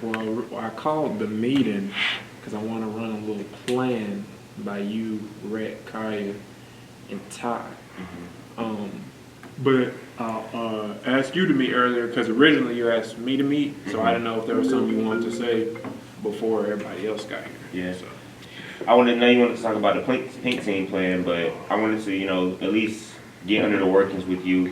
Well, I called the meeting because I want to run a little plan by you, Rhett, Kaya, and Ty. Um, but I'll ask you to meet earlier because originally you asked me to meet, so I didn't know if there was something you wanted to say before everybody else got here. Yeah. So. I wanted know you wanted to talk about the pink team plan, but I wanted to, at least get under the workings with you,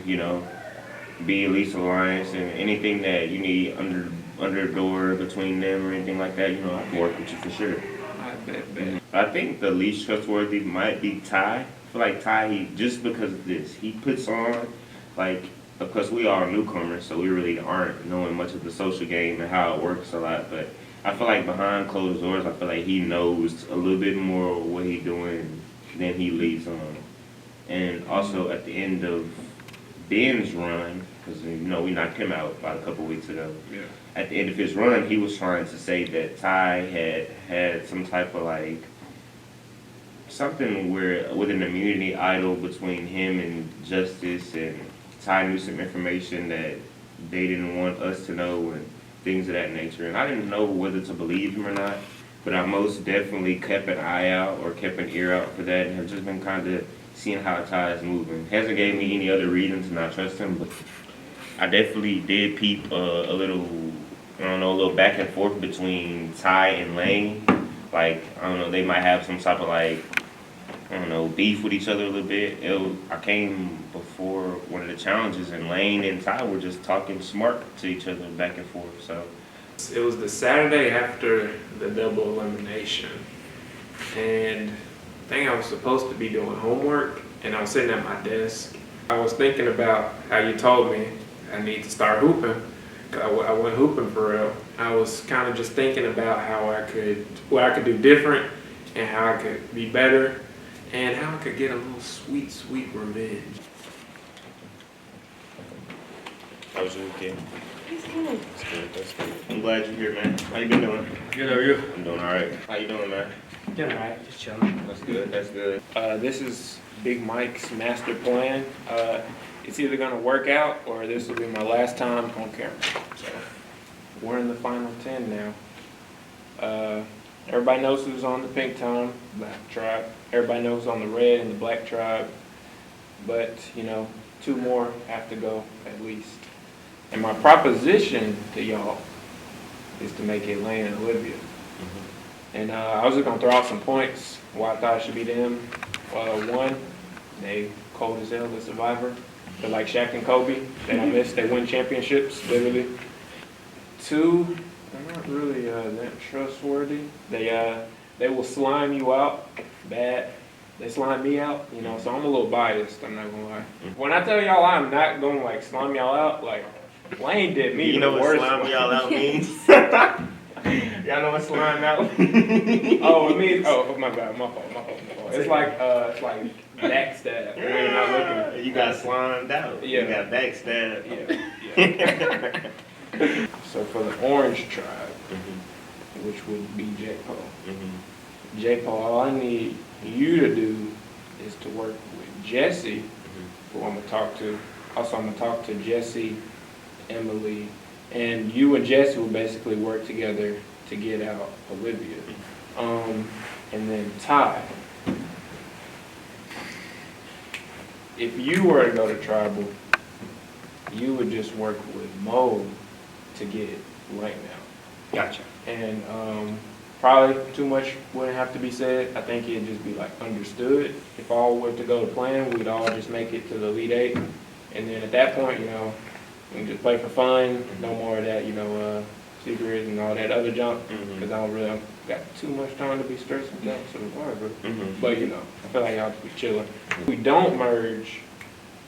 be at least alliance and anything that you need under the door between them or anything like that, I can work with you for sure. I bet. I think the least trustworthy might be Ty. I feel like Ty, just because of this, he puts on, like, of course we are newcomers, so we really aren't knowing much of the social game and how it works a lot, but I feel like behind closed doors, I feel like he knows a little bit more of what he's doing than he leads on. And also at the end of Ben's run, because we knocked him out about a couple weeks ago. Yeah. At the end of his run, he was trying to say that Ty had some type of something with an immunity idol between him and Justice, and Ty knew some information that they didn't want us to know and things of that nature. And I didn't know whether to believe him or not, but I most definitely kept an eye out or kept an ear out for that and have just been kind of seeing how Ty is moving. Hasn't gave me any other reason to not trust him, but I definitely did peep a little back and forth between Ty and Lane. They might have some type of beef with each other a little bit. I came before one of the challenges, and Lane and Ty were just talking smart to each other back and forth. So It was the Saturday after the double elimination, and I think I was supposed to be doing homework, and I was sitting at my desk. I was thinking about how you told me I need to start hooping. I went hooping for real. I was kind of just thinking about what I could do different, and how I could be better, and how I could get a little sweet, sweet revenge. how was your weekend? That's good. I'm glad you're here, man. How you been doing? Good, how are you? I'm doing all right. How you doing, man? Doing alright, just chilling. That's good. This is Big Mike's master plan. It's either gonna work out or this will be my last time on camera. So we're in the final 10 now. Everybody knows who's on the pink time, black tribe. Everybody knows on the red and the black tribe. But, 2 more have to go at least. And my proposition to y'all is to make it Lane and Olivia. And I was just gonna throw out some points why I thought it should be them. One, they cold as hell, the Survivor. They're like Shaq and Kobe. They don't miss. They win championships, literally. 2, they're not really that trustworthy. They will slime you out bad. They slime me out, so I'm a little biased, I'm not gonna lie. When I tell y'all I'm not gonna slime y'all out, Lane did me You the know what worst. slime y'all out means? Y'all know what slime out? Oh, it means, my bad, my fault. It's like backstab. When you're not looking. You got slimed out. Yeah. You got backstabbed. Yeah. So for the orange tribe, which would be J-Paul. J-Paul, all I need you to do is to work with Jesse, who I'm gonna talk to. Also, I'm gonna talk to Jesse, Emily, and you and Jesse will basically work together to get out Olivia. And then Ty. If you were to go to tribal, you would just work with Mo to get right now. Gotcha. And probably too much wouldn't have to be said. I think it'd just be understood. If all were to go to plan, we'd all just make it to the Elite 8. And then at that point, we can just play for fun. No more of that, secrets and all that other junk. Because I don't really got too much time to be stressing about Survivor. But, I feel like y'all just be chilling. If we don't merge,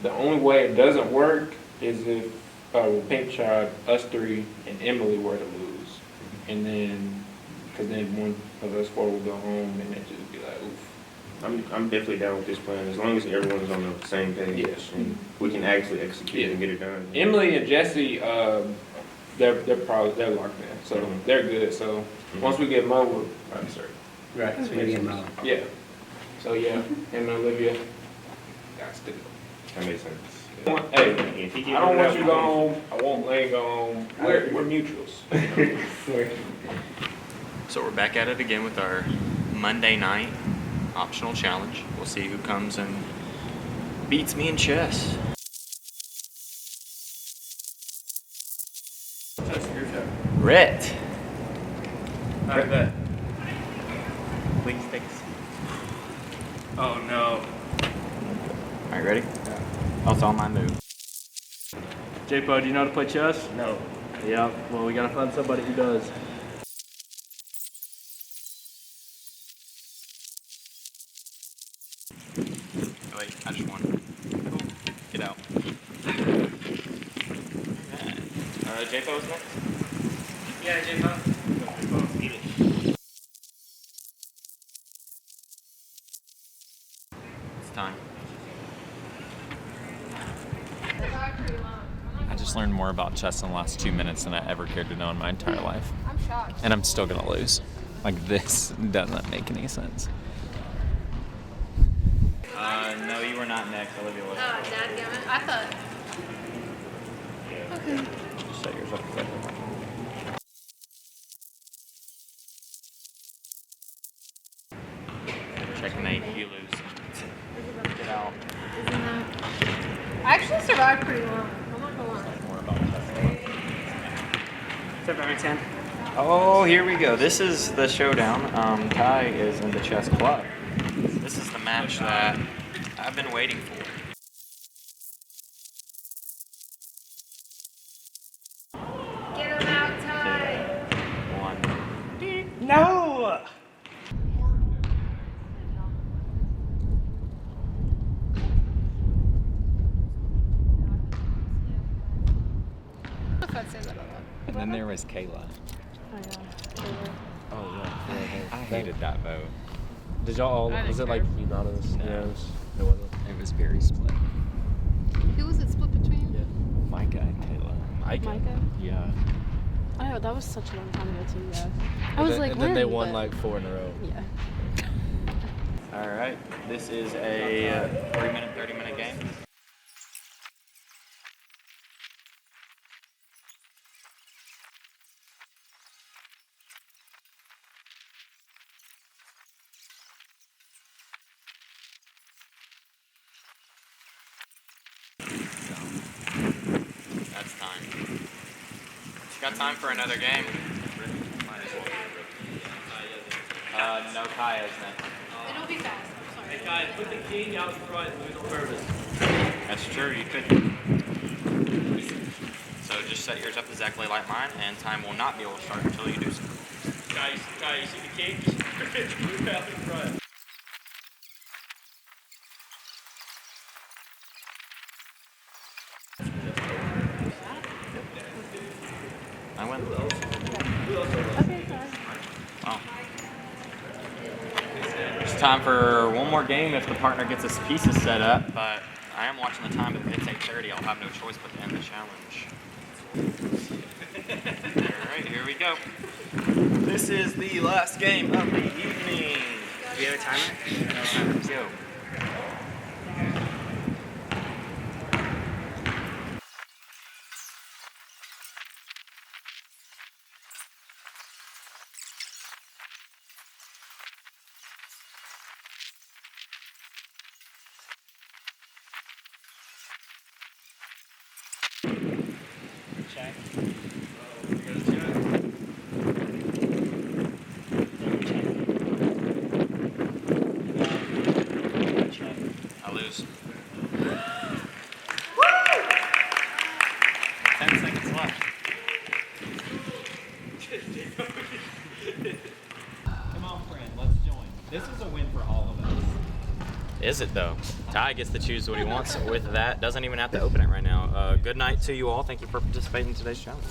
the only way it doesn't work is if with Pink Tribe, us 3 and Emily were to lose. And then, because then one of us 4 will go home and it just be like, oof. I'm definitely down with this plan as long as everyone is on the same page. Yes. And we can actually execute and get it done. Emily and Jesse, they're locked in, so they're good. So once we get Mo, we're sorry. Right, so we get Mo. Yeah. So yeah, him and Olivia, got to go. That makes sense. Yeah. Hey, If he I get don't want rid you of to go that, home. I won't let you go home. We're neutrals. So we're back at it again with our Monday night optional challenge. We'll see who comes and beats me in chess. Rhett. I bet. Please take a seat. Oh no. All right, ready? That's all my move. J-Po, do you know how to play chess? No. Yeah. Well, we gotta find somebody who does. Oh, wait, I just won. Cool. Get out. J-Po's next? Yeah, J-Po. It's time. I just learned more about chess in the last 2 minutes than I ever cared to know in my entire life. I'm shocked. And I'm still gonna lose. Like, this doesn't make any sense. No, you were not next. Olivia was. Oh, dadgummit. I thought. Okay. Just set yours up exactly. Checkmate, you lose. Get out. Isn't that? I actually survived pretty long. I'm not gonna lie. More about chess. What's up, Remington? Oh, here we go. This is the showdown. Ty is in the chess club. This is the match that I've been waiting for. Get him out, Ty. One. No! If I'd say that a lot. And then there was Kayla. Oh, yeah. Oh, yeah. I hated that vote. Did y'all all? I Was it didn't like care. unanimous? No. Unanimous? It wasn't. It was very split. Who was it split between? Yeah. Micah and Kayla. Micah? Yeah. Oh, that was such a long time ago too. Yeah, I And was then, like, and then they when? won But- like 4 in a row. Yeah. All right. This is a 3-minute, 30-minute game. That's time. You got time for another game? Might as well. No Kaya's next. It'll be fast. I'm sorry. Guys, put the king out front and lose on purpose. That's true, you could. So just set yours up exactly like mine, and time will not be able to start until you do so. Guys, you see the king? Just move out in front. I win. Okay, sorry. Wow. It's time for one more game if the partner gets his pieces set up, but I am watching the time. If it's 8:30, I'll have no choice but to end the challenge. Alright, here we go. This is the last game of the evening. Do you have a timer? Let's go. I lose. 10 seconds left. Come on, friend. Let's join. This is a win for all of us. Is it though? Ty gets to choose what he wants with that. Doesn't even have to open it right now. Good night to you all. Thank you for participating in today's challenge.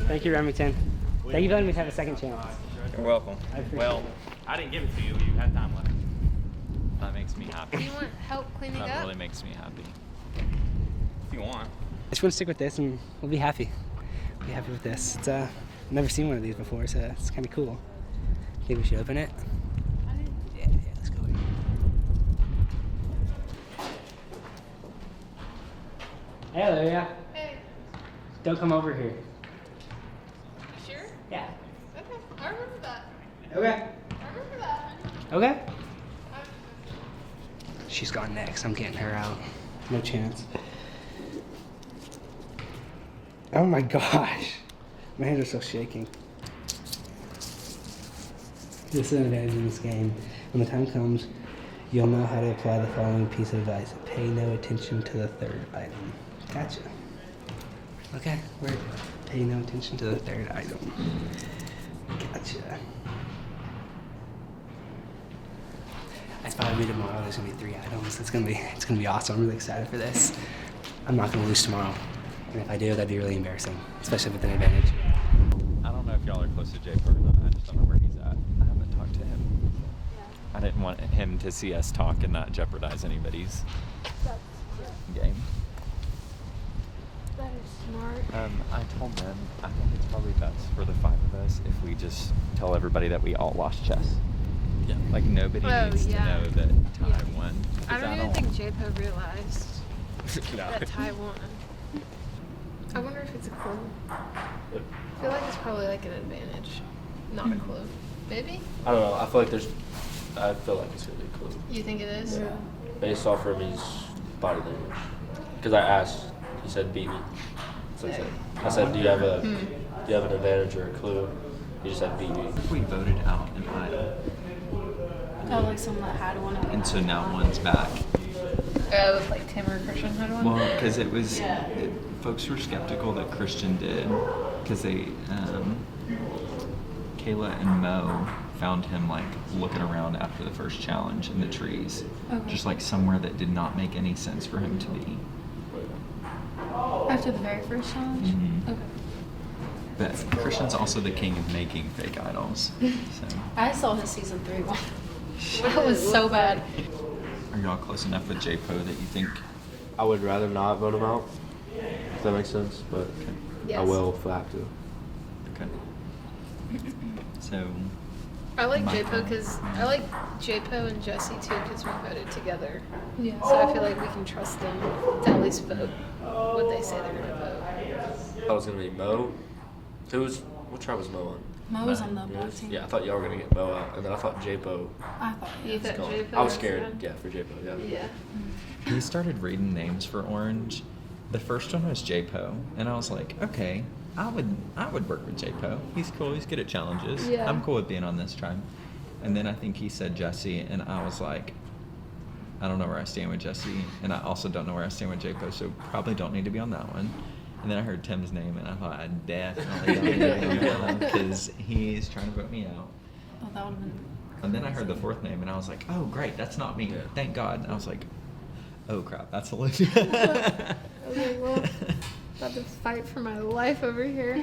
Thank you, Remington. Thank you for letting me have a second chance. You're welcome. I appreciate Well, it. I didn't give it to you. You had time left. That makes me Do happy. you want help cleaning That up? really makes me happy. If you want. I just want to stick with this and we'll be happy. Be happy with this. It's I've never seen one of these before, so it's kind of cool. Think we should open it? Yeah, let's go. Hey, Olivia. Hey, Don't come over here. you sure? Yeah. Okay, I remember that. Okay. I remember that. Okay. She's gone next. I'm getting her out. No chance. Oh my gosh. My hands are still shaking. This is an advantage in this game. When the time comes, you'll know how to apply the following piece of advice. Pay no attention to the third item. Gotcha. Okay, we're pay no attention to the third item. Gotcha. I thought maybe tomorrow there's gonna be 3 items. It's gonna be awesome. I'm really excited for this. I'm not gonna lose tomorrow. And if I do, that'd be really embarrassing, especially with an advantage. I don't know if y'all are close to Jay or not. I just don't know where he's at. I haven't talked to him. I didn't want him to see us talk and not jeopardize anybody's game. That is smart. I told them I think it's probably best for the 5 of us if we just tell everybody that we all lost chess. Yeah. Like nobody needs to know that Ty Yeah. won. I because don't even think JPO realized No. that Ty won. I wonder if it's a clue. I feel like it's probably like an advantage, not a clue. Maybe? I don't know. I feel like it's gonna be a clue You think it is? Yeah. based off Remy's body language. Because I asked, he said beat me. So he said, I said, do you have an advantage or a clue? He just said beat me. We voted out an idol, Oh, like someone that had one. and so now one's back. If like Tim or Christian had one? Well, because folks were skeptical that Christian did, because Kayla and Mo found him like looking around after the first challenge in the trees, Okay. just like somewhere that did not make any sense for him to be. After the very first challenge? Mhm. Okay. But Christian's also the king of making fake idols. So, I saw his season 3 one. That was so bad. are y'all close enough with J-Po that you think? I would rather not vote him out, if that makes sense, but I Yes. will if I have to. Okay. So, I like My JPO phone. because I like JPO and Jesse too because we voted together. Yeah. So I feel like we can trust them to at least vote what they say they're gonna vote. I thought it was gonna be Mo. What tribe was Mo on? Mo was on the black team. Yeah, I thought y'all were gonna get Mo out, and then I thought J-Po I thought You was thought going. JPO I was was scared. good? Yeah, for J-Po. Yeah. Yeah. he started reading names for Orange. The first one was J-Po, and I was like, okay, I would work with J-Po. He's cool. He's good at challenges. Yeah. I'm cool with being on this tribe. And then I think he said Jesse, and I was like, I don't know where I stand with Jesse, and I also don't know where I stand with J-Po, so probably don't need to be on that one. And then I heard Tim's name, and I thought I definitely don't need to be on that because he's trying to vote me out. Oh, that would have been. And then I heard the 4th name, and I was like, oh, great, that's not me. Yeah. Thank God. And I was like, oh, crap, that's Olivia. I was like, well, about to fight for my life over here.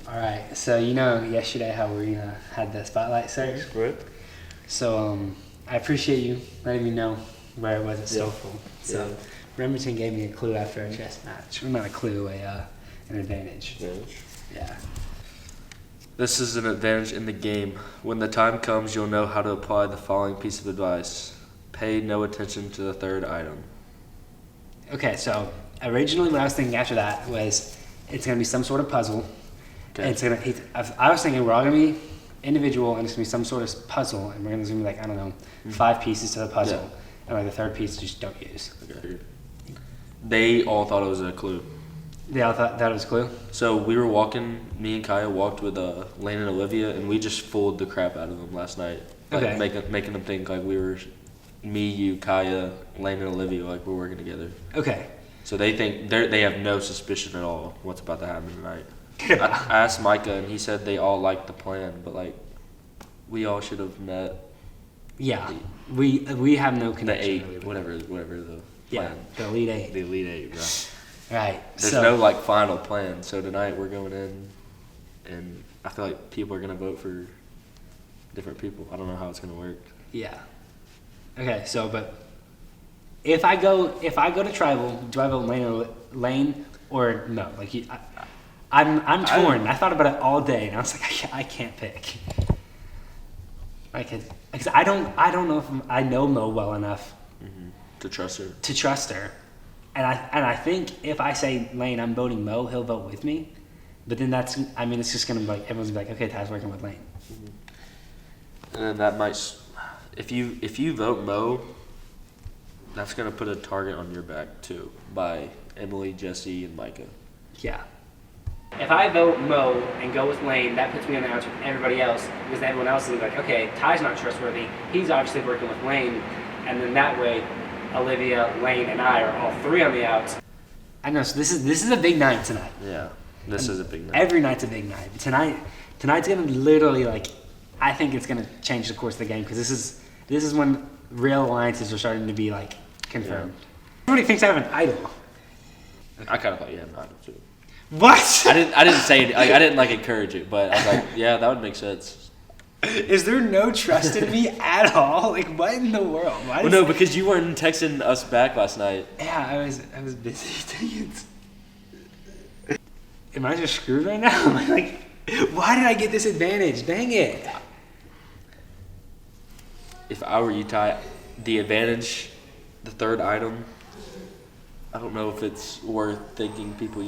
All right. So you know yesterday how we had the spotlight search. Right? So I appreciate you letting me know where it was at Yeah. Stoffel. So Yeah. Remington gave me a clue after our chess match. Well, not a clue, an advantage. Yeah. This is an advantage in the game. When the time comes, you'll know how to apply the following piece of advice. Pay no attention to the third item. Okay. So originally, what I was thinking after that was it's gonna be some sort of puzzle. Okay. I was thinking we're all gonna be individual, and it's gonna be some sort of puzzle, and we're gonna be like I don't know, 5 pieces to the puzzle, Yeah. and like the third piece just don't use. Okay. They all thought it was a clue. They all thought that was a clue. So we were walking, me and Kaya walked with Lane and Olivia, and we just fooled the crap out of them last night. Like Okay. making them think like we were, me, you, Kaya, Lane and Olivia, like we're working together. Okay. So they think they have no suspicion at all what's about to happen tonight. I asked Micah, and he said they all liked the plan, but like, we all should have met Yeah. We have no the connection. 8, whatever the Yeah. plan. The Elite 8. The Elite 8, bro. Right. There's so, no like final plan. So tonight we're going in, and I feel like people are gonna vote for different people. I don't know how it's gonna work. Yeah. Okay. So, but if I go to tribal, do I vote Lane or no? Like I'm torn. I thought about it all day, and I was like, I can't pick. Because I don't know if I know Mo well enough To trust her. to trust her. And I think if I say, Lane, I'm voting Mo, he'll vote with me. But then it's just going to be like, everyone's going to be like, okay, Ty's working with Lane. And then that might, if you vote Mo, that's gonna put a target on your back too by Emily, Jesse, and Micah. Yeah. If I vote Mo and go with Lane, that puts me on the outs with everybody else, because everyone else is like, okay, Ty's not trustworthy. He's obviously working with Lane, and then that way, Olivia, Lane, and I are all three on the outs. I know. So this is a big night tonight. Yeah, this is a big night. Every night's a big night. Tonight's gonna be literally like, I think it's gonna change the course of the game, because this is when real alliances are starting to be like confirmed. Yeah. Everybody thinks I have an idol. I kind of thought you had an idol too. What? I didn't say it. I didn't like encourage it, but I was like, yeah, that would make sense. Is there no trust in me at all? Like, what in the world? Well, no, because you weren't texting us back last night. Yeah, I was busy. Am I just screwed right now? Like, why did I get this advantage? Dang it. If I were you, Ty, the advantage, the third item, I don't know if it's worth thinking people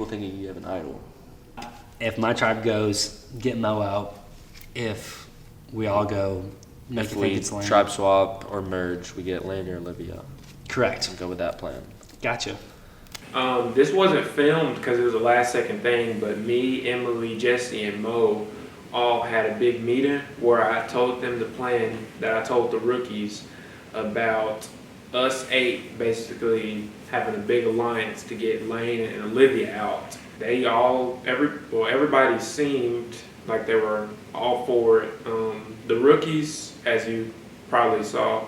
thinking you have an idol. If my tribe goes, get Mo out. If we all go, make If you we think it's Lane. tribe swap or merge, we get Lane or Olivia. Correct. And go with that plan. Gotcha. This wasn't filmed because it was a last second thing, but me, Emily, Jesse, and Mo all had a big meeting where I told them the plan that I told the rookies about us 8 basically having a big alliance to get Lane and Olivia out. Everybody seemed like they were all for it. The rookies, as you probably saw,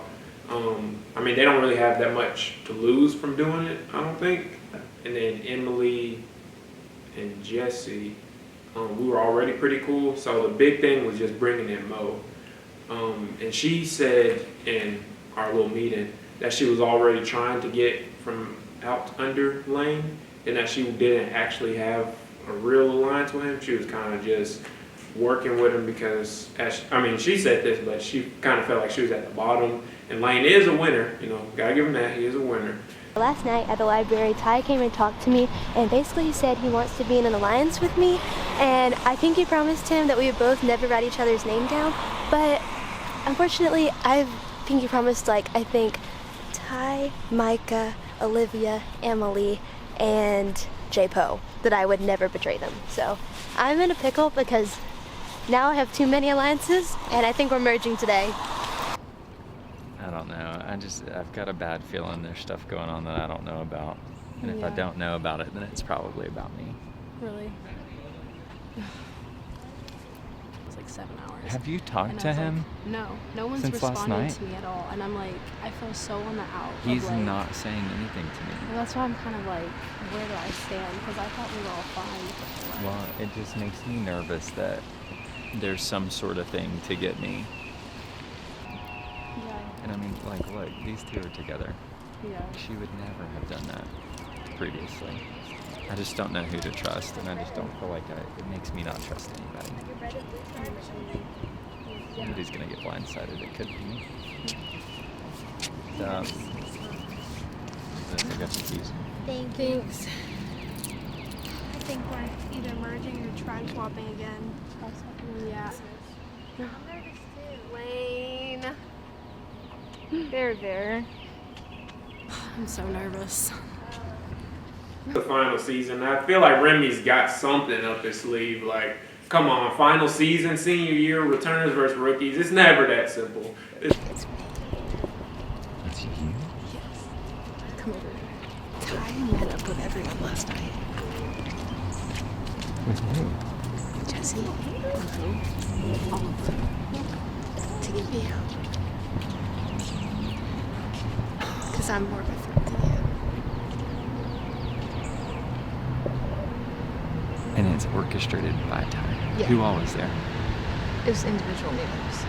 they don't really have that much to lose from doing it, I don't think. And then Emily and Jesse, we were already pretty cool. So the big thing was just bringing in Mo. And she said in our little meeting that she was already trying to get from out under Lane, and that she didn't actually have a real alliance with him. She was kind of just working with him because, she said this, but she kind of felt like she was at the bottom. And Lane is a winner, gotta give him that, he is a winner. Last night at the library, Ty came and talked to me, and basically he said he wants to be in an alliance with me, and I think he promised him that we would both never write each other's name down, but unfortunately I think he promised I think Ty, Micah, Olivia, Emily, and J Poe, that I would never betray them. So I'm in a pickle because now I have too many alliances, and I think we're merging today. I don't know. I've got a bad feeling there's stuff going on that I don't know about. And if I don't know about it, then it's probably about me. Really? It was like 7 hours. Have you talked to him? No one's since last responding night? to me at all. And I'm like, I feel so on the out. He's not saying anything to me. Well, that's why I'm kind of like, where do I stand? Because I thought we were all fine before. Well, it just makes me nervous that there's some sort of thing to get me. Yeah. And look, these two are together. Yeah. She would never have done that previously. I just don't know who to trust, and I just don't feel like it makes me not trust anybody. Somebody's gonna get blindsided. It could be me. I got the keys. Thanks. I think we're either merging or tribe swapping again. Yeah. I'm nervous too. Lane. There. I'm so nervous. The final season, I feel like Remy's got something up his sleeve. Like, come on, final season, senior year, returners versus rookies. It's never that simple. It's you? Yes. Come over. Ty met up with everyone last night. With who? Jesse. All of them. To get me out. Because I'm more of a threat than you. And it's orchestrated by Ty. Yeah. Who all was there? It was individual meetings.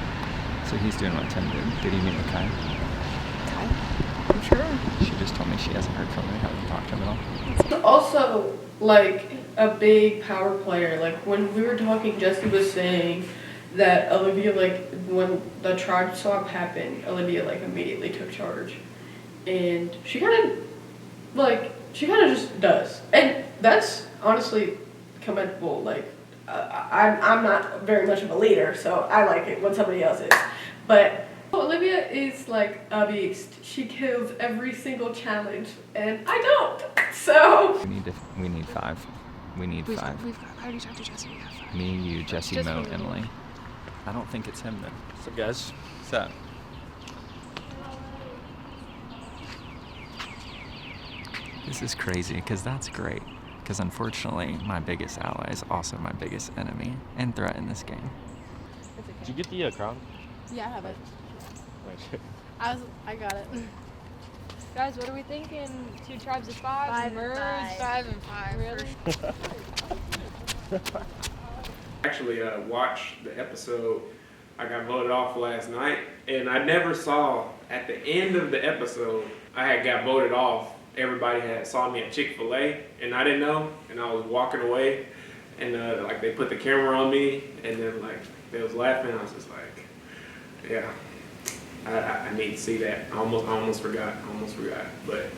So he's doing what Tim did. Did he meet with Kai? Kai? I'm sure. She just told me she hasn't heard from him. Haven't talked to him at all. Also, a big power player. When we were talking, Jesse was saying that Olivia, when the tribe swap happened, Olivia, immediately took charge. And she kind of like, she kind of just does. And that's honestly commendable. Like, I'm not very much of a leader, so I like it when somebody else is. But Olivia is like a beast. She kills every single challenge, and I don't. So We need 5. We need 5. I already talked to Jesse. We have 5. Me, you, Jesse, Just Mo, me. Emily. I don't think it's him then. So guys, What's up? This is crazy because that's great. Because unfortunately, my biggest ally is also my biggest enemy and threat in this game. did you get the crown? Yeah, I have it. Wait. I got it. Guys, what are we thinking? 2 tribes of 5, 5 and merge? 5. 5 and 5. Really? Actually watched the episode. I got voted off last night, and I never saw at the end of the episode I had got voted off. Everybody had saw me at Chick-fil-A, and I didn't know, and I was walking away, and like they put the camera on me, and then like they was laughing. I was just like, yeah, I need to see that. I almost forgot, but.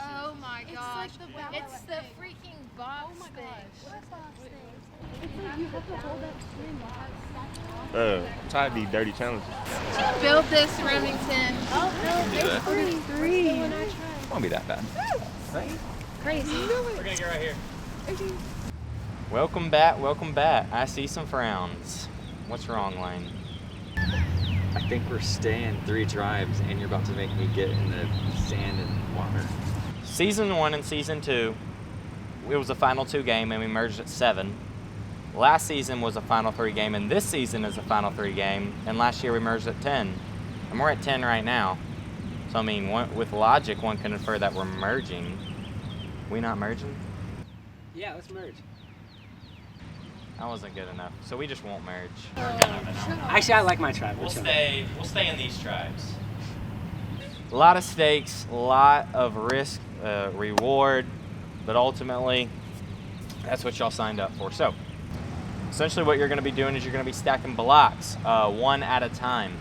Oh my gosh. It's the freaking box thing. Try these dirty challenges. Build this, Remington. Won't be that bad. Crazy. We're gonna get right here. Welcome back, welcome back. I see some frowns. What's wrong, Lane? I think we're staying 3 tribes, and you're about to make me get in the sand and water. Season 1 and Season 2, it was a Final 2 game, and we merged at 7. Last season was a Final 3 game, and this season is a Final 3 game, and last year we merged at 10. And we're at 10 right now. So, I mean, with logic, one can infer that we're merging. We not merging? Yeah, let's merge. That wasn't good enough. So we just won't merge. Actually, I like my tribe. We'll stay in these tribes. A lot of stakes, a lot of risk, reward, but ultimately, that's what y'all signed up for. So, essentially what you're gonna be doing is you're gonna be stacking blocks, 1 at a time.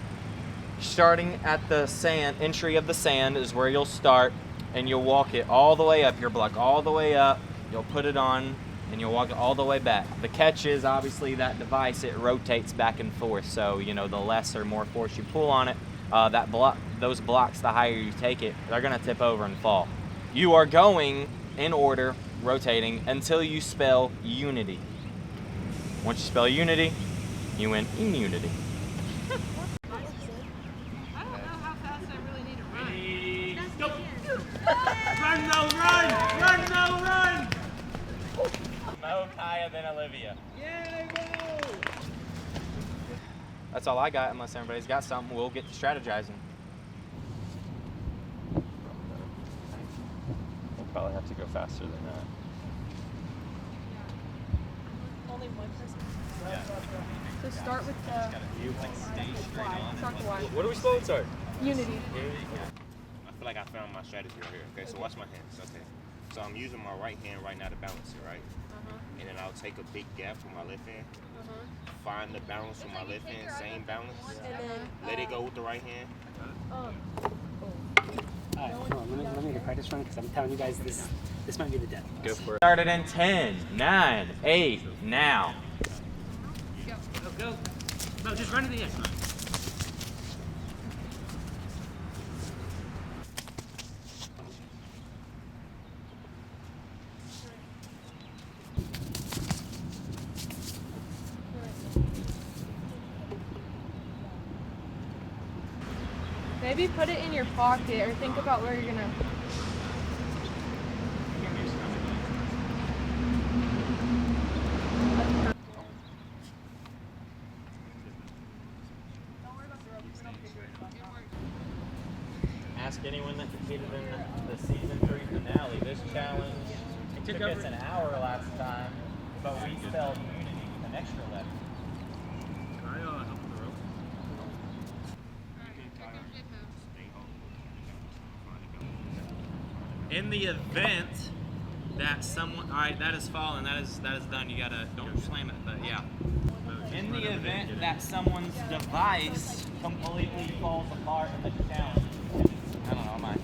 Starting at the sand, entry of the sand is where you'll start, and you'll walk it all the way up, your block all the way up, you'll put it on, and you'll walk it all the way back. The catch is obviously that device, it rotates back and forth, so you know the less or more force you pull on it, those blocks, the higher you take it, they're gonna tip over and fall. You are going in order, rotating, until you spell unity. Once you spell unity, you win immunity. I don't know how fast I really need to run. Run! Mo, Kaya, then Olivia. That's all I got, unless everybody's got something. We'll get to strategizing. We'll probably have to go faster than that. Only one person. So start with the start the Y. What are we supposed to start? Unity. I feel like I found my strategy right here. Okay, so watch my hands. Okay, so I'm using my right hand right now to balance it, right? And then I'll take a big gap from my left hand. Find the balance from my left hand, same balance. Let it go with the right hand. Alright, hold on. Let me get a practice run because I'm telling you guys this might be the death. Go for it. Started in 10, 9, 8, now. Go. No, just run to the end. Maybe put it in your pocket or think about where you're gonna. Ask anyone that competed in the season 3 finale. This challenge took us an hour last time, but we spelled unity with an extra letter. In the event that someone, all right, that is fallen, that is done. You gotta, don't slam it, but yeah. In the event that someone's device completely falls apart in the challenge, I don't know, mine.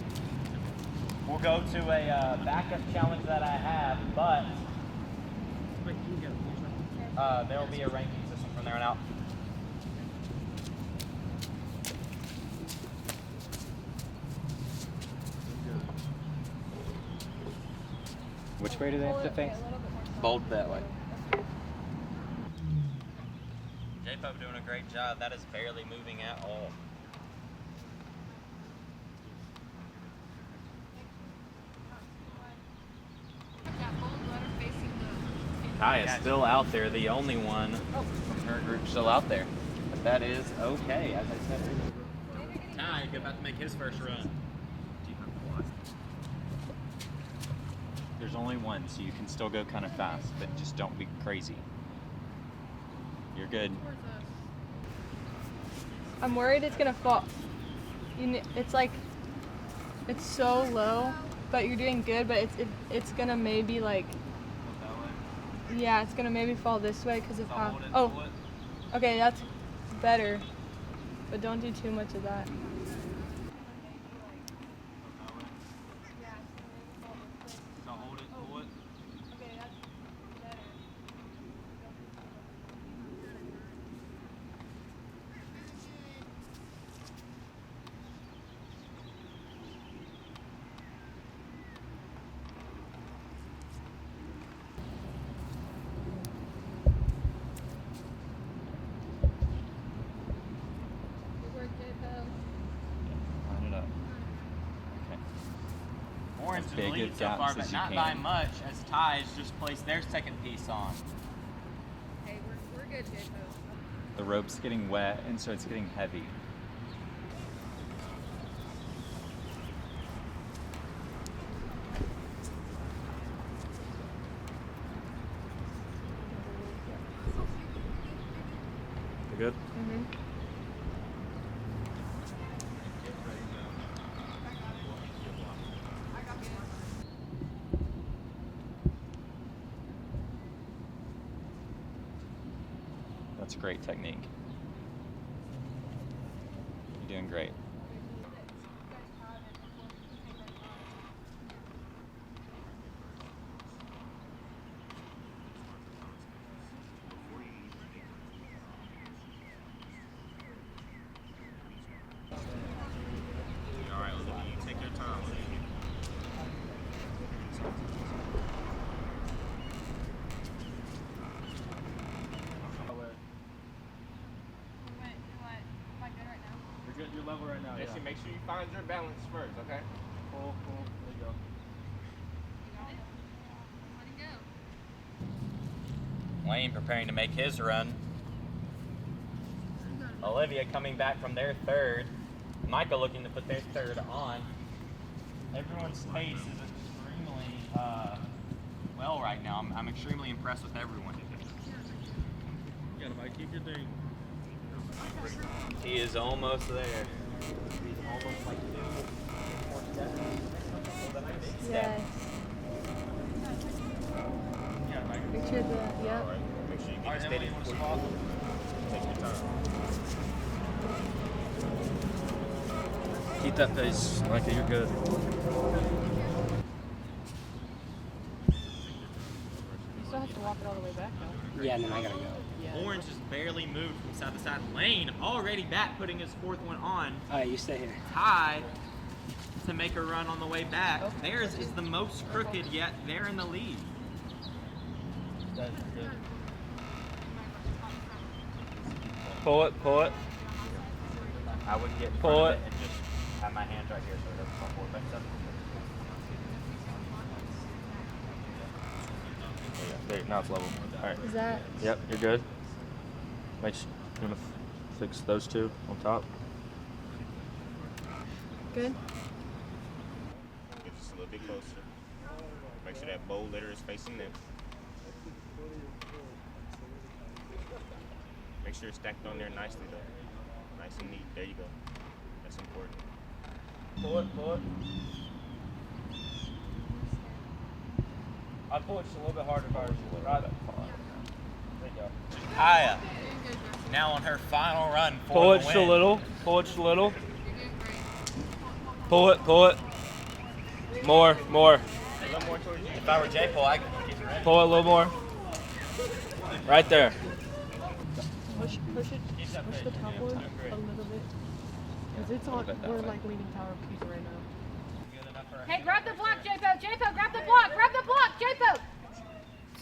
We'll go to a backup challenge that I have, but there will be a ranking system from there on out. Which way do they have to face? Bolt that way. J-Pub doing a great job. That is barely moving at all. Ty is still out there, the only one from her group still out there. But that is okay, as I said earlier. Ty about to make his first run. There's only one, so you can still go kind of fast, but just don't be crazy. You're good. I'm worried it's gonna fall. It's like, it's so low, but you're doing good. But it's gonna maybe like, yeah, it's gonna maybe fall this way because of how. Oh, okay, that's better, but don't do too much of that. Line it up. Okay. Orange is Big lead of so far, gaps but as you not can. by much, as Ty's just placed their second piece on. Okay, we're good, J-Pub. The rope's getting wet, and so it's getting heavy. You good? Mm-hmm. That's great technique. You're doing great. All right, Olivia, you take your time. You're good. You're level right now. Listen, make sure you find your balance first, okay? Cool. There you go. Lane preparing to make his run. Olivia coming back from their third. Micah looking to put their third on. Everyone's pace is extremely well right now. I'm extremely impressed with everyone. Yeah, Mike, keep your thing. He is almost there. He's almost like 2 more steps. Yes. Yeah, Mike. Make sure that, yep. All right, make sure you All get right, it Emily, steady you want to before swap? you take your time. Keep that pace, Micah. You're good. You still have to walk it all the way back though. Yeah, and then I gotta go. Orange has barely moved from side to side. Lane already back, putting his fourth one on. All right, you stay here. Ty to make a run on the way back. Theirs is the most crooked yet. They're in the lead. That's good. Pull it. I would get in front of it and just have my hands right here so it doesn't fall forward. Back up. There, now it's level. All right. Is that Yep, you're good. Make sure you're gonna fix those two on top. good? Get just a little bit closer. Make sure that bowl litter is facing them. Make sure it's stacked on there nicely though. Nice and neat. There you go. That's important. Pull it. I'd pull it just a little bit harder. Right. There Kaya, now on her final run for Pull the it just win. a little. Pull it just a little. Pull it. Pull it. More. More. If I were J-Pole, I could get ready. Pull it a little more. Right there. Push it. Push the top one a little bit. Because it's on, we're like leaning tower of Pisa right now. Hey, grab the block, J-Po. J-Po, grab the block. Grab the block, J-Po.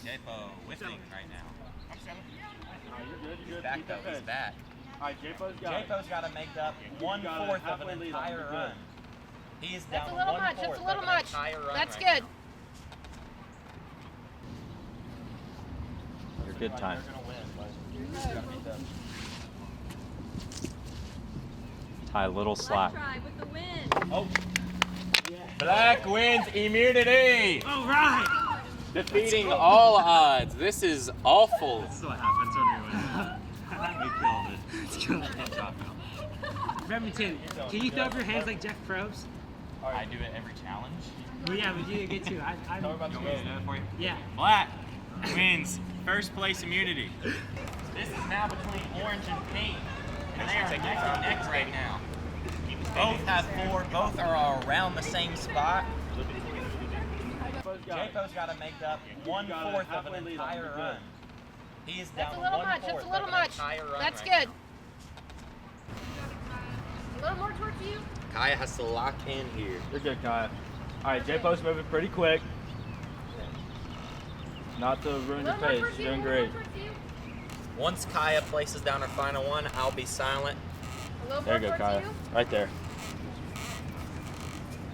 J-Po whiffing right now. You're good. Back though, he's back. All right, J-Po's got it. J-Po's got to make up 1/4 of an entire run. He is down That's a little much. 1/4 That's a little of an much. entire run That's right good. You're good time. Tie a little slack. With the win. Oh. Black wins immunity. All right. Defeating all odds. This is awful. This is what happens when you win. You killed it. Remington, can you throw up your hands like Jeff Probst? I do it every challenge. Well, yeah, but you didn't get to. I'm Yeah. Black wins first place immunity. This is now between orange and pink. And they are neck and neck right now. Both have 4. Both are around the same spot. J-Po's got to make up 1/4 of an entire run. He is down That's a little much. 1/4 That's a little of an much. entire run That's right good. A little more towards you. now. Kaya has to lock in here. You're good, Kaya. All right, J-Po's moving pretty quick. Not to ruin your pace. You're doing great. Once Kaya places down her final one, I'll be silent. A little There more you go, towards Kaya. you. Right there.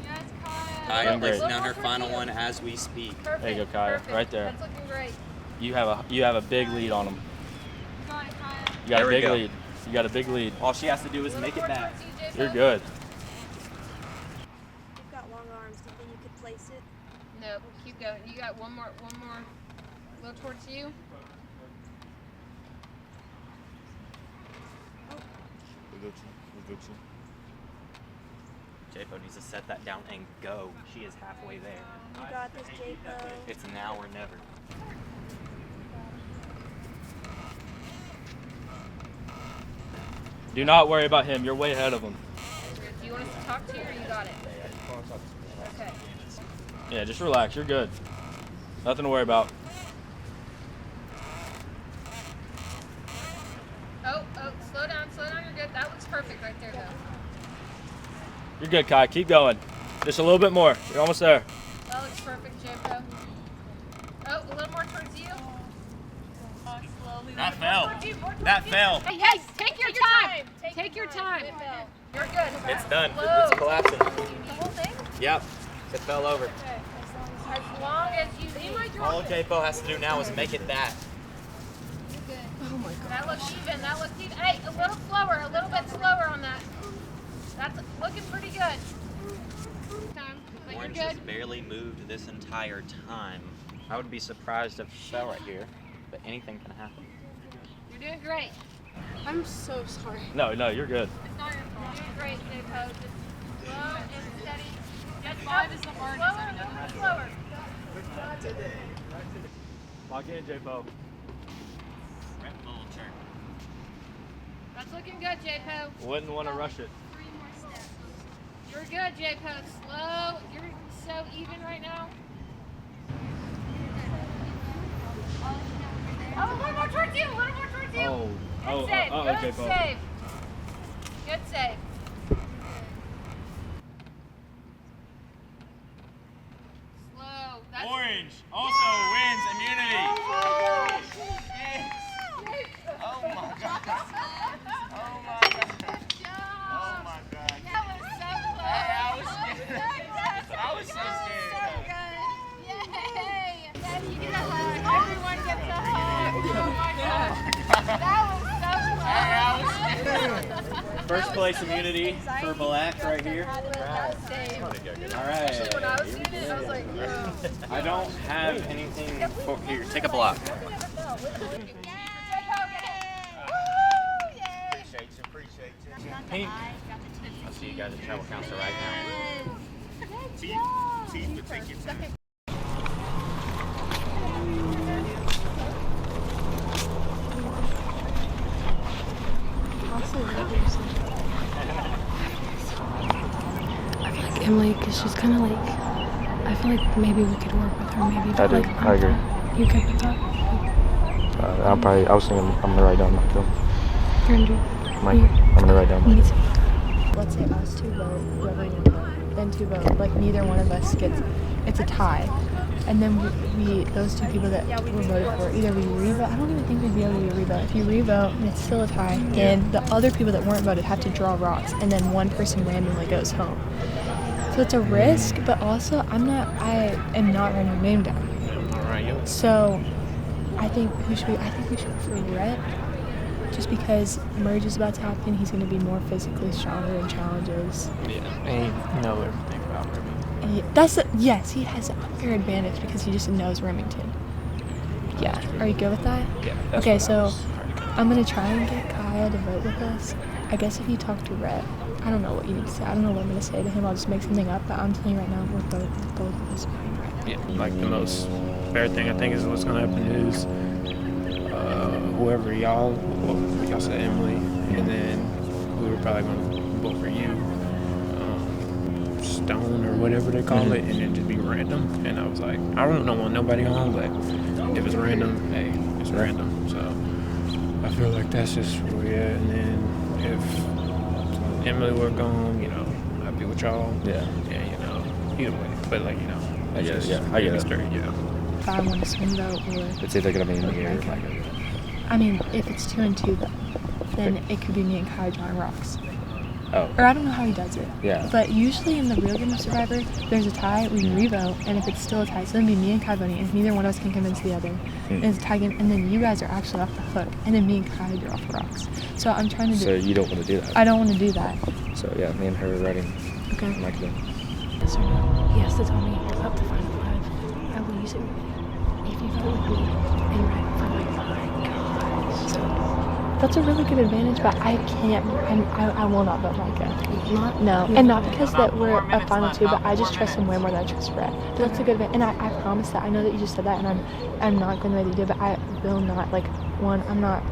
Yes, Kaya. Kaya Doing great. placing down her Little more final towards one you. as we speak. Perfect. There you go, Kaya. Perfect. Right there. That's looking great. You have a big lead on them. You got it, Kaya. You got There a we big go. lead. You got a big lead. All she has to do is A little make it more back. towards you, J-Po. You're good. You've got long arms. Do you think you could place it? No, keep going. You got one more. A little towards you. J-Po needs to set that down and go. She is halfway there. You got this, J-Po. It's now or never. Do not worry about him. You're way ahead of him. Do you want us to talk to you or you got it? Okay. Yeah, just relax. You're good. Nothing to worry about. Oh, slow down, you're good. That looks perfect right there, though. You're good, Kai. Keep going. Just a little bit more. You're almost there. That looks perfect, J-Po. Oh, a little more towards you. Slowly. That More fell. towards you, more towards That you. fell. Hey, take your time. Take your time. You're good. It's done. Slow. It's collapsing. The whole thing? Yep. It fell over. Okay. As long as you need. All J-Po has to do now is make it back. Oh my God. That looks even. That looks even. Hey, a little slower. A little bit slower on that. That's looking pretty good. But you're Orange has good. barely moved this entire time. I would be surprised if she fell right here, but anything can happen. You're doing great. I'm so sorry. No, you're good. It's not your fault. You're doing great, J-Po. Just slow and steady. Just 5 is the hardest, Slower, I a know. little bit slower. Lock in, J-Po. Little turn. That's looking good, J-Po. Wouldn't want to rush it. 3 more steps. You're good, J-Po. Slow. You're so even right now. Oh, a little more towards you. A little more towards you. Good save. Good J-Po. save. Good save. Slow. That's Orange also wins immunity. Oh my God. Oh my God. Good job. Oh my God. That was so close. Hey, I was scared. I was so scared. Yay! Daddy, you get a hug. Everyone gets a hug. Oh my God. That was so close. First place immunity for Black right here. That save. All right. When I was seeing it, I was like, yo. I don't have anything for here. Take a block. Appreciate you. Pink. I'll see you guys at Travel Council right now. she's kind of like, I feel like maybe we could work with her, maybe. I But do. like, I agree. You good with that? I was thinking I'm gonna write down Michael. You're gonna do. I'm gonna write down Michael. Let's say us two vote, whoever you want to vote, then two vote, like neither one of us gets, it's a tie. And then we those two people that were voted for, either we revote, I don't even think we'd be able to revote. If you revote and it's still a tie, then the other people that weren't voted have to draw rocks, and then one person randomly goes home. So it's a risk, but also I am not writing your name down. So I think we should go for Rhett. Just because merge is about to happen, he's going to be more physically stronger in challenges. Yeah, and he knows everything about Remington. Yes, he has an unfair advantage because he just knows Remington. Yeah, are you good with that? Yeah. That's Okay, what I so was- I'm going to try and get Kaya to vote with us. I guess if you talk to Rhett, I don't know what you need to say. I don't know what I'm going to say to him. I'll just make something up, but I'm telling you right now, we're both of us voting Rhett. Yeah, like the most fair thing I think is what's gonna happen is whoever y'all said Emily, and then we were probably gonna vote for you, Stone or whatever they call it, and then just be random. And I was like, I don't want nobody on, but if it's random, hey, it's random. So I feel like that's just where we at. And then if Emily were gone, I'd be with y'all. Yeah. And either way, but like I get it. just Yeah, I get it. straight, yeah. If I want to swing vote or... It's either gonna be me or Michael. I mean, if it's 2 and 2, then it could be me and Kai drawing rocks. Oh. Or I don't know how he does it. Yeah. But usually in the real game of Survivor, there's a tie, we can revote, and if it's still a tie, so then it'd be me and Kai voting, and if neither one of us can convince the other, and it's a tie game, and then you guys are actually off the hook, and then me and Kai draw for rocks. So I'm trying to do... So you don't want to do that? I don't want to do that. So yeah, me and her are writing Okay. Michael. Yes or no? He has to tell me up to final 5. I will use it if you vote with me and Rhett for like 5. So... That's a really good advantage, but I can't. I will not vote Micah. Not? No, and not because that we're a final 2, but I just trust him way more than I trust Rhett. But that's a good advantage, and I promise that. I know that you just said that, and I'm not going to let you do it, but I will not. Like, I'm not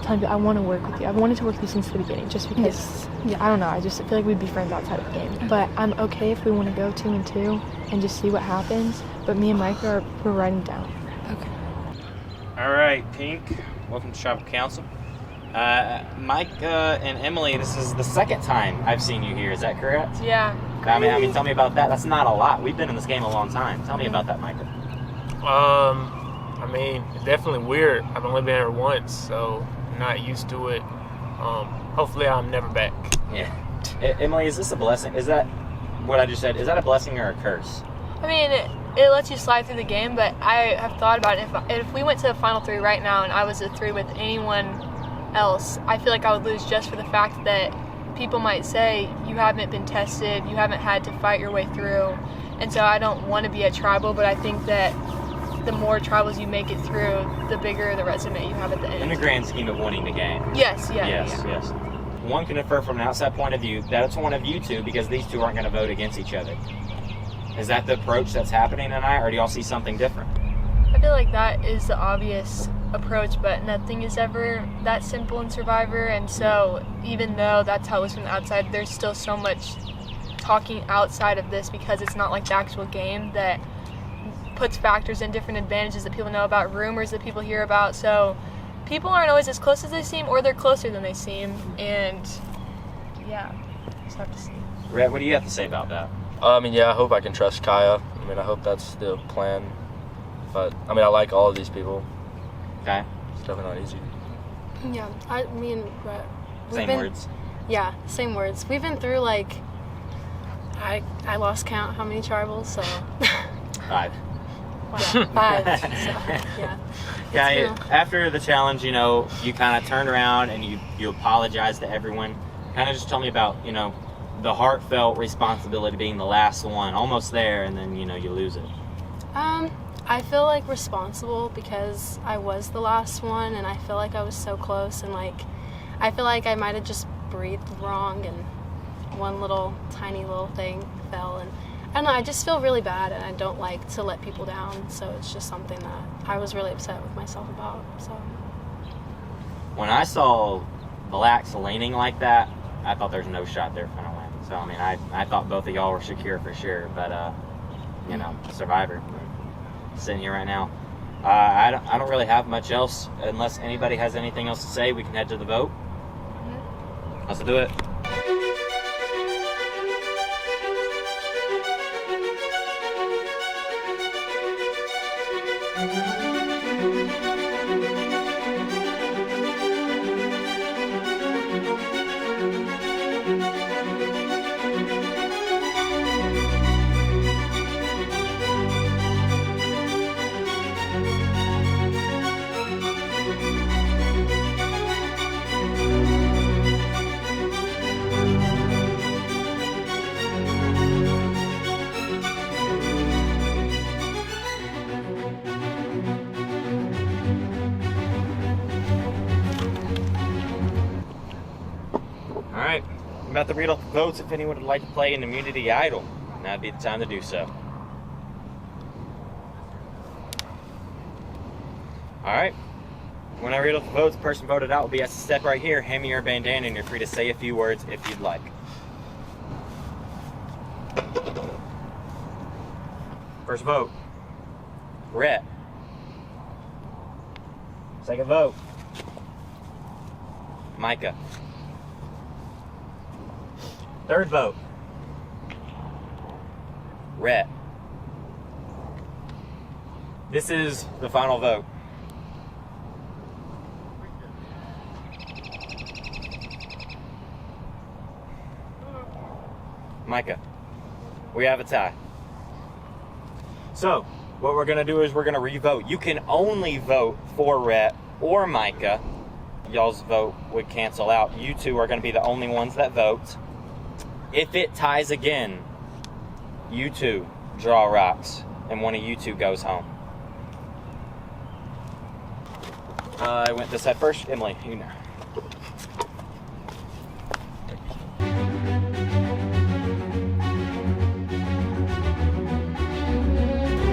telling you. I want to work with you. I've wanted to work with you since the beginning, just because. Yeah, I don't know. I just feel like we'd be friends outside of the game. But I'm okay if we want to go 2 and 2 and just see what happens. But me and Micah we're writing down. Okay. All right, Pink. Welcome to Tribal Council. Micah and Emily, this is the second time I've seen you here. Is that correct? Yeah. I mean, tell me about that. That's not a lot. We've been in this game a long time. Tell me about that, Micah. I mean, it's definitely weird. I've only been here once, so I'm not used to it. Hopefully I'm never back. Yeah. Emily, is this a blessing? Is that what I just said? Is that a blessing or a curse? I mean, it lets you slide through the game, but I have thought about it. If we went to the final 3 right now and I was a 3 with anyone else, I feel like I would lose just for the fact that people might say you haven't been tested, you haven't had to fight your way through, and so I don't want to be a tribal, but I think that the more tribals you make it through, the bigger the resume you have at the end. In the grand scheme of winning the game. Yes, yeah. Yes. One can infer from an outside point of view that it's one of you two because these two aren't going to vote against each other. Is that the approach that's happening tonight, or do y'all see something different? I feel like that is the obvious approach, but nothing is ever that simple in Survivor, and so even though that's how it was from the outside, there's still so much talking outside of this because it's not like the actual game that puts factors in different advantages that people know about, rumors that people hear about, so people aren't always as close as they seem, or they're closer than they seem, and yeah, just have to see. Rhett, what do you have to say about that? Yeah, I hope I can trust Kaya. I hope that's the plan. But, I like all of these people. Okay. It's definitely not easy. Yeah, me and Rhett. Same words. Yeah, same words. We've been through, I lost count how many tribals, so. 5. Wow, 5. So, yeah. Yeah, after the challenge, you kind of turned around and you apologized to everyone. Kind of just tell me about, the heartfelt responsibility being the last one, almost there, and then, you lose it. I feel responsible because I was the last one, and I feel like I was so close, and I feel like I might have just breathed wrong, and one tiny little thing fell, and I don't know, I just feel really bad, and I don't like to let people down, so it's just something that I was really upset with myself about, so. When I saw Black's leaning like that, I thought there's no shot they're gonna win. So I mean, I thought both of y'all were secure for sure, but you know, Survivor, sitting here right now. I don't really have much else. Unless anybody has anything else to say, we can head to the vote. Let's do it. Alright, I'm about to read off the votes. If anyone would like to play an immunity idol, now'd be the time to do so. Alright, when I read off the votes, the person voted out will be asked to step right here, hand me your bandana, and you're free to say a few words if you'd like. First vote, Rhett. Second vote, Micah. Third vote, Rhett. This is the final vote. Micah, we have a tie. So, what we're gonna do is we're gonna re-vote. You can only vote for Rhett or Micah. Y'all's vote would cancel out. You two are gonna be the only ones that vote. If it ties again, you two draw rocks, and one of you two goes home. I went this side first. Emily, you know.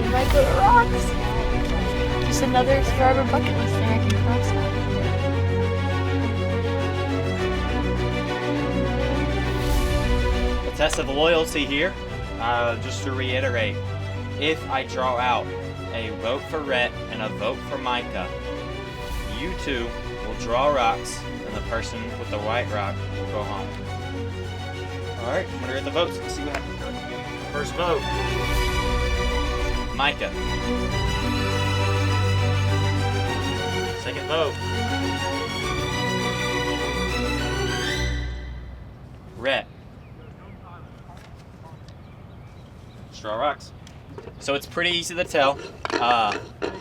Might go to rocks. Just another Survivor bucket list thing I can cross out. Test of loyalty here. Just to reiterate, if I draw out a vote for Rhett and a vote for Micah, you two will draw rocks and the person with the white rock will go home. Alright, I'm gonna read the votes. Let's see what happens. First vote, Micah. Second vote, Rhett. Draw rocks. So it's pretty easy to tell.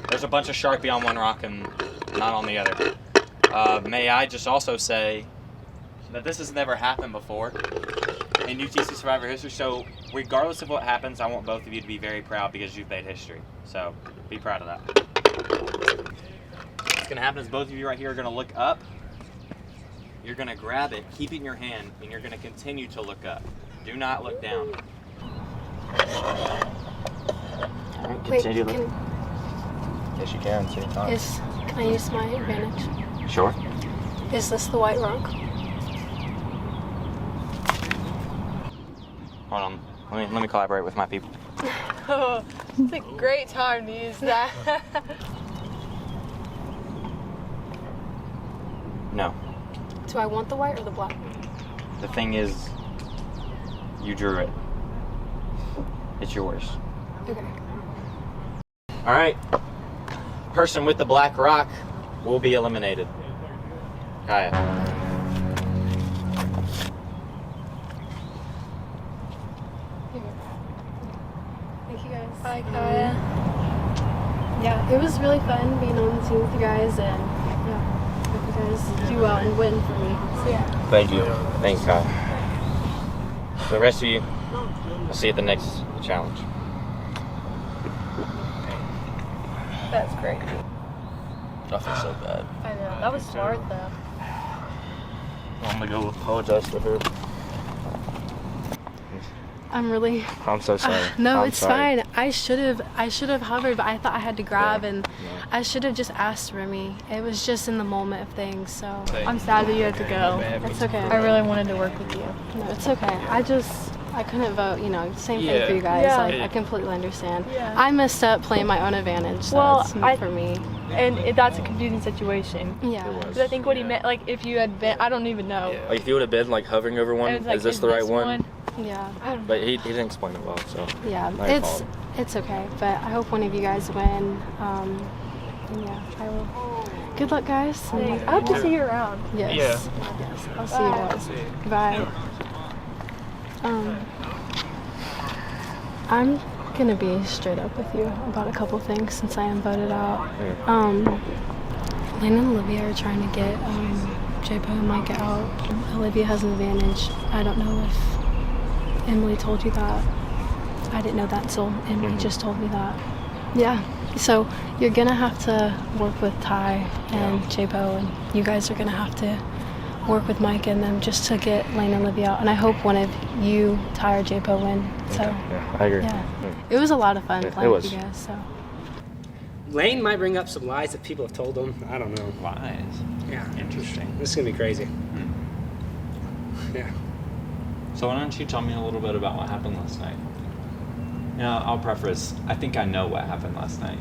There's a bunch of Sharpie on one rock and not on the other. May I just also say that this has never happened before in UTC Survivor history, so regardless of what happens, I want both of you to be very proud because you've made history. So be proud of that. What's gonna happen is both of you right here are gonna look up. You're gonna grab it, keep it in your hand, and you're gonna continue to look up. Do not look down. Wait, Continue to look. Yes, you can. Same time. Can I use my advantage? Sure. Is this the white rock? Hold on. Let me collaborate with my people. Oh, it's a great time to use that. No. Do I want the white or the black? The thing is, you drew it. It's yours. Okay. All right. Person with the black rock will be eliminated. Kaya. Thank you guys. Bye, Kaya. Yeah, it was really fun being on the team with you guys, and yeah, hope you guys do well and win for me. So yeah. Thank you. Thanks, Kaya. The rest of you, I'll see you at the next challenge. That's great. I feel so bad. I know. That was smart though. I'm gonna go apologize to her. I'm really. I'm so sorry. No, I'm it's sorry. fine. I should have hovered, but I thought I had to grab, and I should have just asked Remy. It was just in the moment of things, so. I'm sad that you had to go. It's okay. I really wanted to work with you. No, it's okay. I couldn't vote, same thing for you guys. Yeah. Like, I completely understand. Yeah. I messed up playing my own advantage, so Well, it's not for me. And that's a confusing situation. Yeah. Because I think what he meant, like, if you had been, I don't even know. Like if you would have been like hovering over one, It was like, is this the right one? Yeah. But he didn't explain it well, so. Yeah, my fault. it's okay, but I hope one of you guys win. And yeah, I will. Good luck, guys. Thanks. I hope to see you around. Yes. Yeah. Yes. I'll see you guys. Goodbye. I'm gonna be straight up with you about a couple things since I am voted out. Lane and Olivia are trying to get J-Po and Micah out. Olivia has an advantage. I don't know if Emily told you that. I didn't know that until Emily just told me that. Yeah, so you're gonna have to work with Ty and J-Po, and you guys are gonna have to work with Micah and them just to get Lane and Olivia out. And I hope one of you, Ty or J-Po, win. So Yeah, I agree. yeah, it was a lot of fun Yeah, playing it with was. you guys. So. Lane might bring up some lies that people have told him. I don't know. Lies. Yeah. Interesting. This is gonna be crazy. Yeah. So why don't you tell me a little bit about what happened last night? I'll preface. I think I know what happened last night.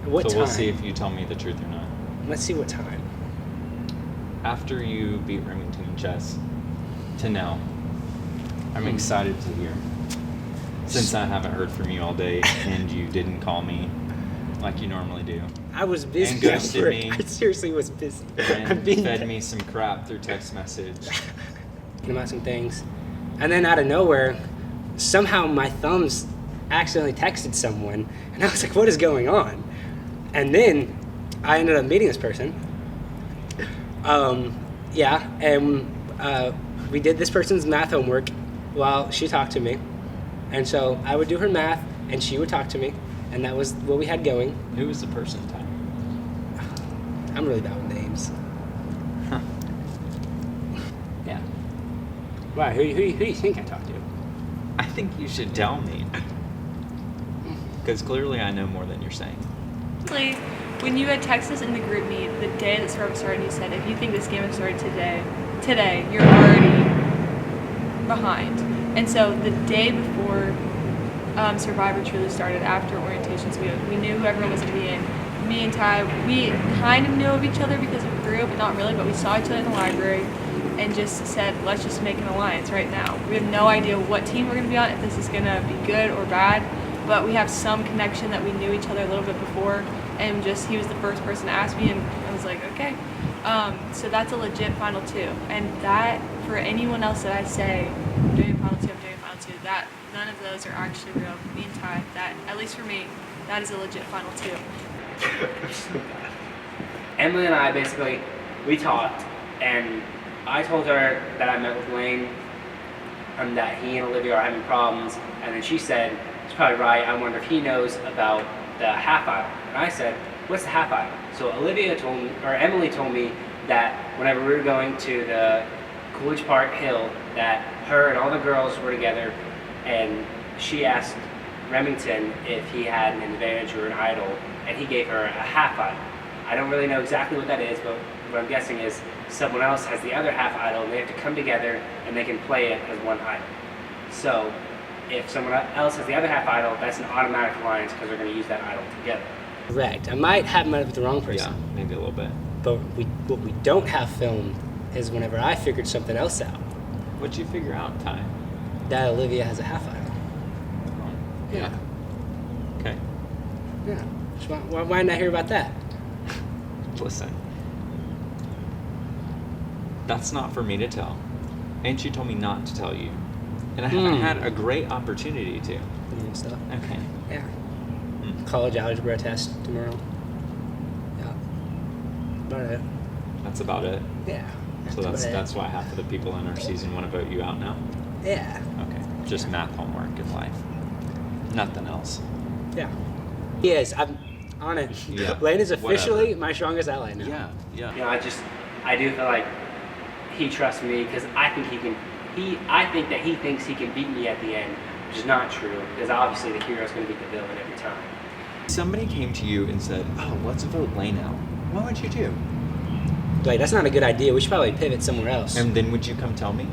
What so we'll time? see if you tell me the truth or not. Let's see what time. After you beat Remington and Jess, to know. I'm excited to hear. Since I haven't heard from you all day and you didn't call me like you normally do. I was busy. And ghosted at me. work. I seriously was busy. And fed me some crap through text message. About some things, and then out of nowhere, somehow my thumbs accidentally texted someone, and I was like, "What is going on?" And then I ended up meeting this person. Yeah, and we did this person's math homework while she talked to me, and so I would do her math, and she would talk to me, and that was what we had going. Who was the person, Ty? I'm really bad with names. Yeah. Why? Who do you think I talked to? I think you should tell me. Because clearly I know more than you're saying. Actually, when you had texted us in the group meet the day that Survivor started, you said if you think this game has started today, you're already behind. And so the day before Survivor truly started, after orientations, we knew who everyone was going to be in. Me and Ty, we kind of knew of each other because of the group, but not really, but we saw each other in the library and just said, let's just make an alliance right now. We have no idea what team we're going to be on, if this is going to be good or bad, but we have some connection that we knew each other a little bit before, and just he was the first person to ask me, and I was like, okay. So that's a legit final two. And that, for anyone else that I say, I'm doing final two, that none of those are actually real. Me and Ty, that, at least for me, that is a legit final two. Emily and I basically, we talked, and I told her that I met with Lane and that he and Olivia are having problems, and then she said, he's probably right, I wonder if he knows about the half aisle. And I said, what's the half aisle? So Emily told me that whenever we were going to the Coolidge Park Hill, that her and all the girls were together, and she asked Remington if he had an advantage or an idol, and he gave her a half idol. I don't really know exactly what that is, but what I'm guessing is someone else has the other half idol, and they have to come together and they can play it as one idol. So if someone else has the other half idol, that's an automatic alliance because they're going to use that idol together. Correct. I might have met with the wrong person. Yeah, maybe a little bit. But what we don't have filmed is whenever I figured something else out. What'd you figure out, Ty? That Olivia has a half idol. Yeah. Okay. Yeah. So why didn't I hear about that? Listen. That's not for me to tell. And she told me not to tell you. And I haven't had a great opportunity to. And stuff. Okay. Yeah. College algebra test tomorrow. Yeah. About it. That's about it. Yeah. So that's why half of the people in our season want to vote you out now? Yeah. Okay. Just math homework in life. Nothing else. Yeah. He is. I'm on it. Yeah. Lane is officially my strongest ally now. Yeah. You know, I do feel like he trusts me because I think he can I think that he thinks he can beat me at the end, which is not true, because obviously the hero's going to beat the villain every time. Somebody came to you and said, "Oh, let's vote Lane out." What would you do? Like, that's not a good idea. We should probably pivot somewhere else. And then would you come tell me?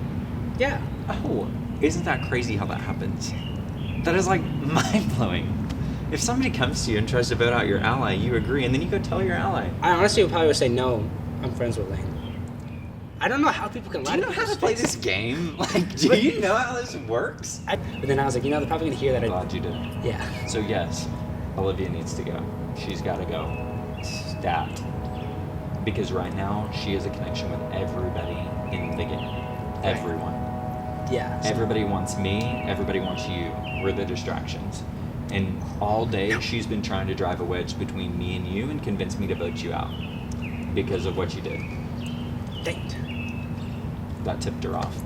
Yeah. Oh, isn't that crazy how that happens? That is like mind-blowing. If somebody comes to you and tries to vote out your ally, you agree, and then you go tell your ally. I honestly would probably say no. I'm friends with Lane. I don't know how people can lie. Do you know how to play this game? Like, do you know how this works? But then I was like, they're probably gonna hear that. Glad you did. Yeah. So yes, Olivia needs to go. She's got to go. Stat. Because right now she has a connection with everybody in the game. Everyone. Yeah. Everybody wants me. Everybody wants you. We're the distractions. And all day she's been trying to drive a wedge between me and you and convince me to vote you out because of what you did. Dang it. That tipped her off.